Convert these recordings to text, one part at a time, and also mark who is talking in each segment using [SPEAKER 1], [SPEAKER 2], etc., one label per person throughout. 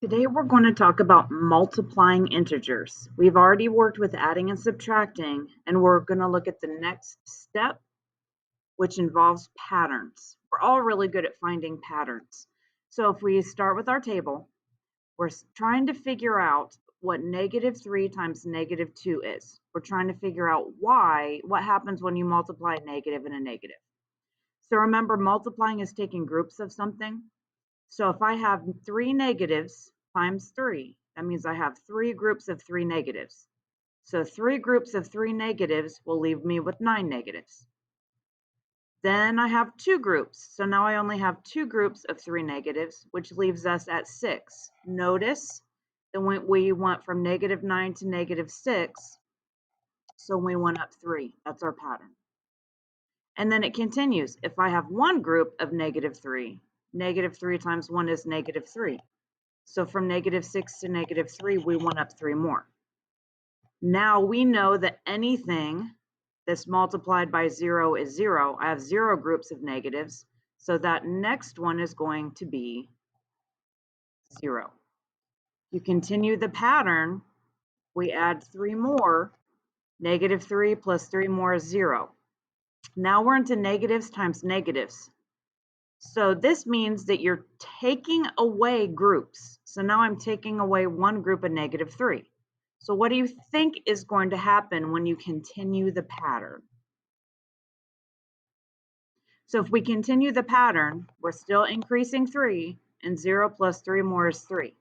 [SPEAKER 1] Today we're going to talk about multiplying integers. We've already worked with adding and subtracting, and we're going to look at the next step, which involves patterns. We're all really good at finding patterns. So if we start with our table, we're trying to figure out what -3 times -2 is. We're trying to figure out what happens when you multiply a negative and a negative. So remember, multiplying is taking groups of something. So if I have 3 negatives times 3, that means I have 3 groups of 3 negatives. So 3 groups of 3 negatives will leave me with 9 negatives. Then I have 2 groups. So now I only have 2 groups of 3 negatives, which leaves us at 6. Notice that we went from -9 to -6, so we went up 3. That's our pattern. And then it continues. If I have one group of -3, -3 times 1 is -3. So from -6 to -3, we went up 3 more. Now we know that anything that's multiplied by 0 is 0. I have 0 groups of negatives, so that next one is going to be 0. You continue the pattern, we add 3 more, -3 plus 3 more is 0. Now we're into negatives times negatives. So this means that you're taking away groups. So now I'm taking away one group of -3. So what do you think is going to happen when you continue the pattern? So if we continue the pattern, we're still increasing 3, and 0 plus 3 more is 3.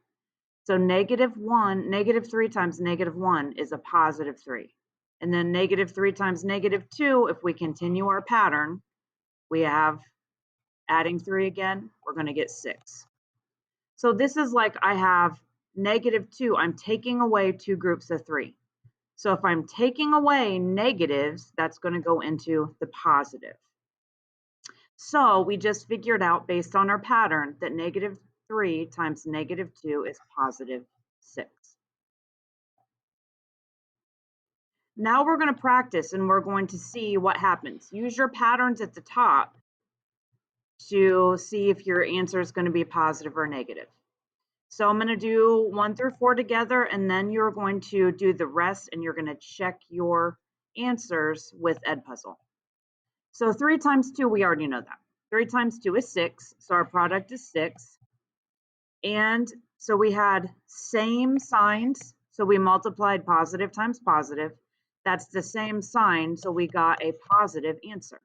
[SPEAKER 1] So -3 times -1 is a positive 3. And then -3 times -2, if we continue our pattern, we have adding 3 again, we're going to get 6. So this is like I have -2. I'm taking away 2 groups of 3. So if I'm taking away negatives, that's going to go into the positive. So we just figured out, based on our pattern, that -3 times -2 is positive 6. Now we're going to practice, and we're going to see what happens. Use your patterns at the top to see if your answer is going to be positive or negative. So I'm going to do 1 through 4 together, and then you're going to do the rest, and you're going to check your answers with Edpuzzle. So 3 times 2, we already know that. 3 times 2 is 6, so our product is 6. And so we had same signs, so we multiplied positive times positive. That's the same sign, so we got a positive answer.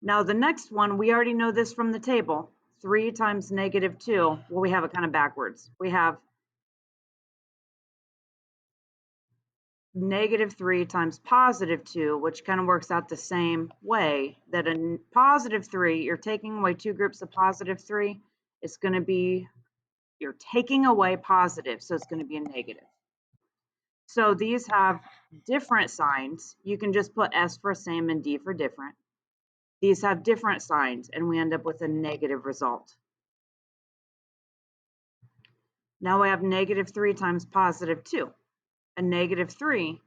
[SPEAKER 1] Now the next one, we already know this from the table. 3 times -2, well, we have it kind of backwards. We have -3 times +2, which kind of works out the same way, that a +3, you're taking away 2 groups of +3, it's going to be, you're taking away positive, so it's going to be a negative. So these have different signs. You can just put S for same and D for different. These have different signs, and we end up with a negative result. Now we have -3 times +2. A -3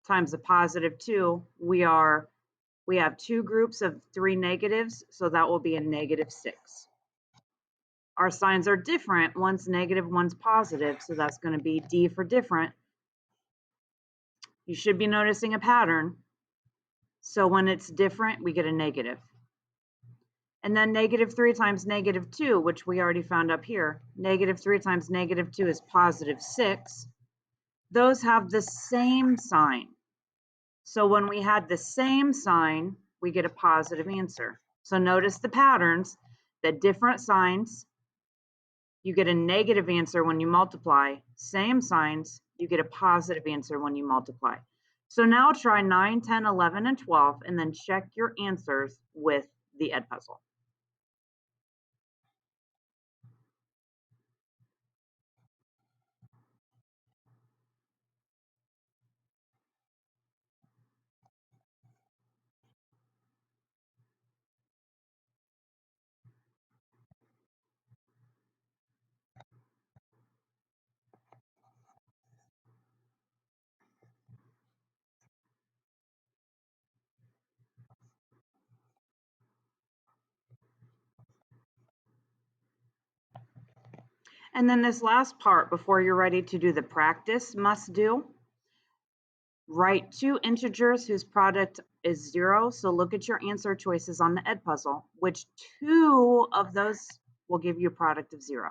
[SPEAKER 1] times a +2, we have 2 groups of 3 negatives, so that will be a -6. Our signs are different. One's negative, one's positive, so that's going to be D for different. You should be noticing a pattern. So when it's different, we get a negative. And then -3 times -2, which we already found up here. -3 times -2 is +6. Those have the same sign. So when we had the same sign, we get a positive answer. So notice the patterns, the different signs, you get a negative answer when you multiply. Same signs, you get a positive answer when you multiply. So now try 9, 10, 11, and 12, and then check your answers with the Edpuzzle. And then this last part, before you're ready to do the practice must do, write two integers whose product is 0. So look at your answer choices on the Edpuzzle. Which two of those will give you a product of 0?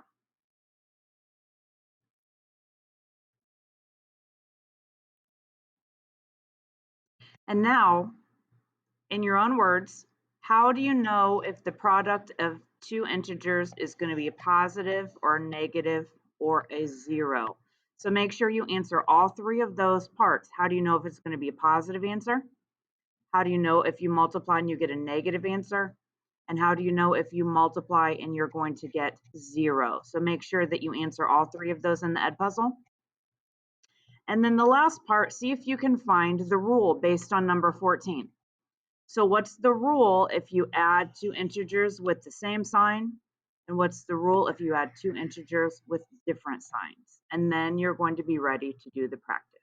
[SPEAKER 1] And now, in your own words, how do you know if the product of two integers is going to be a positive or a negative or a 0? So make sure you answer all three of those parts. How do you know if it's going to be a positive answer? How do you know if you multiply and you get a negative answer? And how do you know if you multiply and you're going to get 0? So make sure that you answer all three of those in the Edpuzzle. And then the last part, see if you can find the rule based on number 14. So what's the rule if you add two integers with the same sign? And what's the rule if you add two integers with different signs? And then you're going to be ready to do the practice.